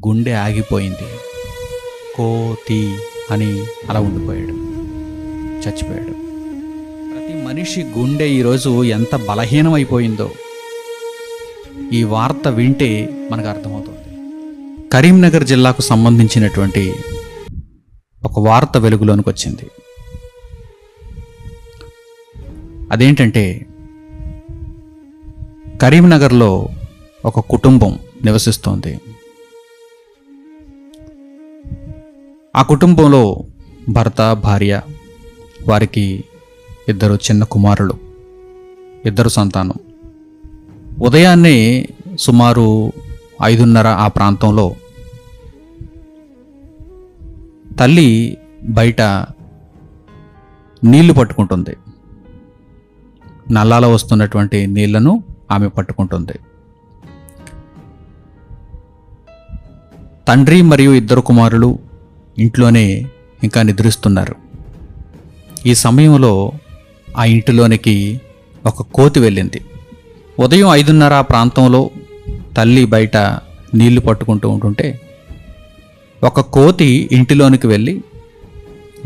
గుండె ఆగిపోయింది. కోతి అని అలా ఉండిపోయాడు, చచ్చిపోయాడు. ప్రతి మనిషి గుండె ఈరోజు ఎంత బలహీనమైపోయిందో ఈ వార్త వింటే మనకు అర్థమవుతుంది. కరీంనగర్ జిల్లాకు సంబంధించినటువంటి ఒక వార్త వెలుగులోనికి వచ్చింది. అదేంటంటే, కరీంనగర్లో ఒక కుటుంబం నివసిస్తోంది. ఆ కుటుంబంలో భర్త, భార్య, వారికి 2 చిన్న కుమారులు, 2 సంతానం. ఉదయాన్నే సుమారు 5:30 ఆ ప్రాంతంలో తల్లి బయట నీళ్లు పట్టుకుంటుంది. నల్లాలో వస్తున్నటువంటి నీళ్లను ఆమె పట్టుకుంటుంది. తండ్రి మరియు 2 కుమారులు ఇంట్లోనే ఇంకా నిద్రిస్తున్నారు. ఈ సమయంలో ఆ ఇంటిలోనికి ఒక కోతి వెళ్ళింది. ఉదయం 5:30 ప్రాంతంలో తల్లి బయట నీళ్లు పట్టుకుంటూ ఉంటుంటే ఒక కోతి ఇంటిలోనికి వెళ్ళి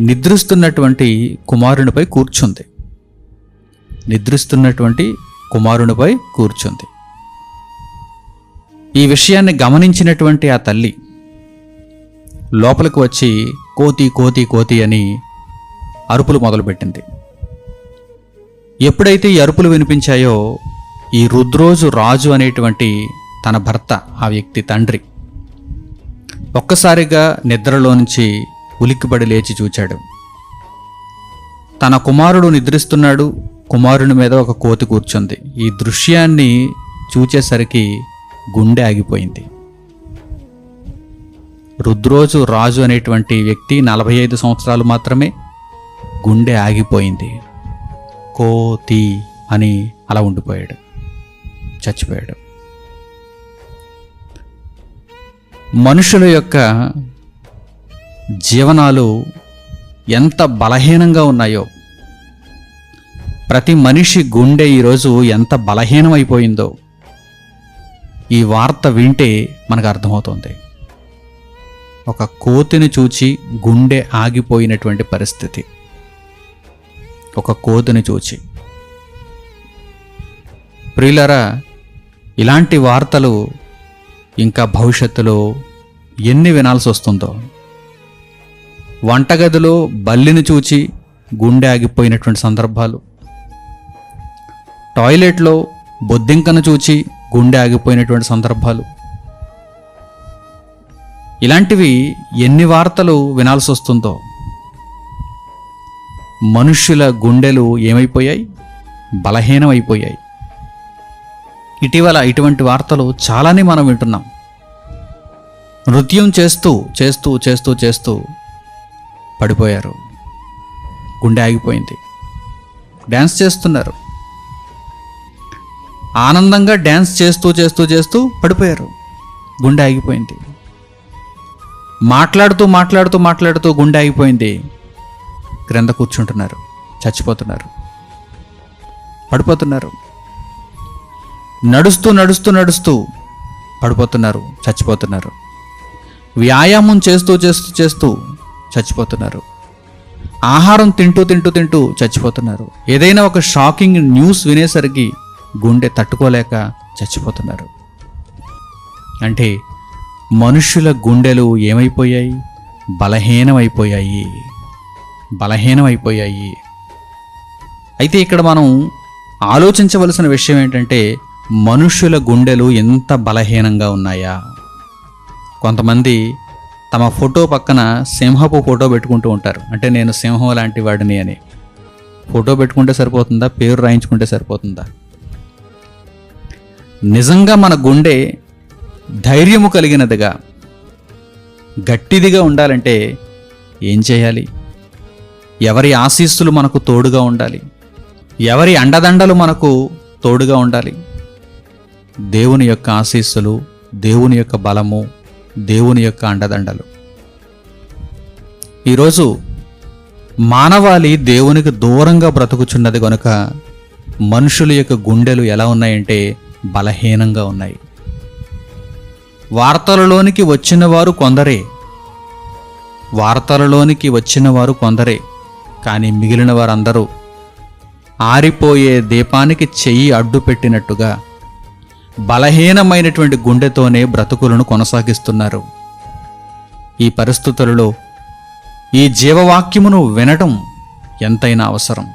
నిద్రిస్తున్నటువంటి కుమారునిపై కూర్చుంది. ఈ విషయాన్ని గమనించినటువంటి ఆ తల్లి లోపలికి వచ్చి కోతి కోతి కోతి అని అరుపులు మొదలుపెట్టింది. ఎప్పుడైతే ఈ అరుపులు వినిపించాయో ఈ రుద్రోజు రాజు అనేటువంటి తన భర్త, ఆ వ్యక్తి తండ్రి, ఒక్కసారిగా నిద్రలో నుంచి ఉలిక్కిపడి లేచి చూచాడు. తన కుమారుడు నిద్రిస్తున్నాడు, కుమారుని మీద ఒక కోతి కూర్చుంది. ఈ దృశ్యాన్ని చూచేసరికి గుండె ఆగిపోయింది. రుద్రోజు రాజు అనేటువంటి వ్యక్తి 45 సంవత్సరాలు మాత్రమే. గుండె ఆగిపోయింది. కోతి అని అలా ఉండిపోయాడు, చచ్చిపోయాడు. మనుషుల యొక్క జీవనాలు ఎంత బలహీనంగా ఉన్నాయో, ప్రతి మనిషి గుండె ఈరోజు ఎంత బలహీనమైపోయిందో ఈ వార్త వింటే మనకు అర్థమవుతుంది. ఒక కోతిని చూచి గుండె ఆగిపోయినటువంటి పరిస్థితి. ఒక కోతిని చూచి. ప్రియులారా, ఇలాంటి వార్తలు ఇంకా భవిష్యత్తులో ఎన్ని వినాల్సి వస్తుందో. వంటగదిలో బల్లిని చూచి గుండె ఆగిపోయినటువంటి సందర్భాలు, టాయిలెట్లో బొద్దింకను చూచి గుండె ఆగిపోయినటువంటి సందర్భాలు, ఇలాంటివి ఎన్ని వార్తలు వినాల్సి వస్తుందో. మనుష్యుల గుండెలు ఏమైపోయాయి? బలహీనమైపోయాయి. ఇటీవల ఇటువంటి వార్తలు చాలానే మనం వింటున్నాం. నృత్యం చేస్తూ చేస్తూ చేస్తూ చేస్తూ పడిపోయారు, గుండె ఆగిపోయింది. డ్యాన్స్ చేస్తున్నారు, ఆనందంగా డ్యాన్స్ చేస్తూ చేస్తూ చేస్తూ పడిపోయారు, గుండె ఆగిపోయింది. మాట్లాడుతూ మాట్లాడుతూ మాట్లాడుతూ గుండె ఆగిపోయింది, క్రింద కూర్చుంటున్నారు, చచ్చిపోతున్నారు, పడిపోతున్నారు. నడుస్తూ నడుస్తూ నడుస్తూ పడిపోతున్నారు, చచ్చిపోతున్నారు. వ్యాయామం చేస్తూ చేస్తూ చేస్తూ చచ్చిపోతున్నారు. ఆహారం తింటూ తింటూ తింటూ చచ్చిపోతున్నారు. ఏదైనా ఒక షాకింగ్ న్యూస్ వినేసరికి గుండె తట్టుకోలేక చచ్చిపోతున్నారు. అంటే మనుష్యుల గుండెలు ఏమైపోయాయి? బలహీనమైపోయాయి. అయితే ఇక్కడ మనం ఆలోచించవలసిన విషయం ఏంటంటే, మనుష్యుల గుండెలు ఎంత బలహీనంగా ఉన్నాయా? కొంతమంది తమ ఫోటో పక్కన సింహపు ఫోటో పెట్టుకుంటూ ఉంటారు. అంటే నేను సింహం లాంటి వాడిని అని. ఫోటో పెట్టుకుంటే సరిపోతుందా? పేరు రాయించుకుంటే సరిపోతుందా? నిజంగా మన గుండె ధైర్యము కలిగినదిగా, గట్టిదిగా ఉండాలంటే ఏం చేయాలి? ఎవరి ఆశీస్సులు మనకు తోడుగా ఉండాలి? ఎవరి అండదండలు మనకు తోడుగా ఉండాలి? దేవుని యొక్క ఆశీస్సులు, దేవుని యొక్క బలము, దేవుని యొక్క అండదండలు. ఈరోజు మానవాళి దేవునికి దూరంగా బ్రతుకుచున్నది కనుక మనుషుల యొక్క గుండెలు ఎలా ఉన్నాయంటే బలహీనంగా ఉన్నాయి. వార్తలలోనికి వచ్చినవారు కొందరే, కానీ మిగిలిన వారందరూ ఆరిపోయే దీపానికి చెయ్యి అడ్డు పెట్టినట్టుగా బలహీనమైనటువంటి గుండెతోనే బ్రతుకులను కొనసాగిస్తున్నారు. ఈ పరిస్థితులలో ఈ జీవవాక్యమును వినటం ఎంతైనా అవసరం.